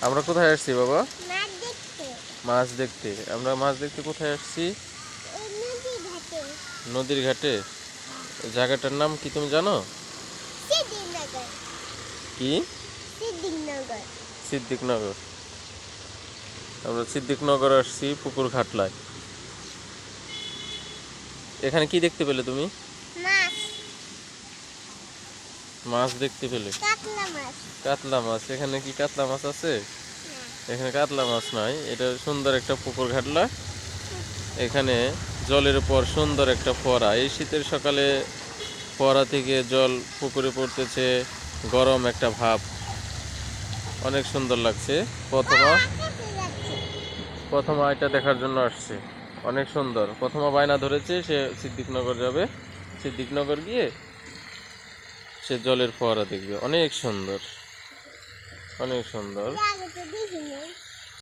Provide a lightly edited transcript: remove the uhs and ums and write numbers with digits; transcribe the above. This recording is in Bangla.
আমরা কোথায় আসছি বাবা? মাছ দেখতে। মাছ দেখতে। আমরা মাছ দেখতে কোথায় আসছি? এই নদী ঘাটে। নদীর ঘাটে। জায়গাটার নাম কি তুমি জানো? সিদ্দিকনগর। কি? সিদ্দিকনগর। সিদ্দিকনগর। আমরা সিদ্দিকনগর আসছি পুকুর ঘাটলায়। এখানে কি দেখতে পেলে তুমি? মাছ। মাছ দেখতে পেলে? কাতলা মাছ। কাতলা মাছ। এখানে কি কাতলা মাছ আছে? না। এখানে কাতলা মাছ নাই। এটা সুন্দর একটা পুকুর ঘাটলা। এখানে জলের উপর সুন্দর একটা ফোয়ারা। এই শীতের সকালে ফোয়ারা থেকে জল পুকুরে পড়তেছে, গরম একটা ভাব, অনেক সুন্দর লাগছে। প্রথমা আকাশে যাচ্ছে। প্রথমা এটা দেখার জন্য আসছে। অনেক সুন্দর। প্রথমা বায়না ধরেছে সে সিদ্দিকনগর যাবে, সিদ্দিকনগর গিয়ে সে জলের ফোয়ারা দেখবে। অনেক সুন্দর, অনেক সুন্দর। আগে তো দেখিনি।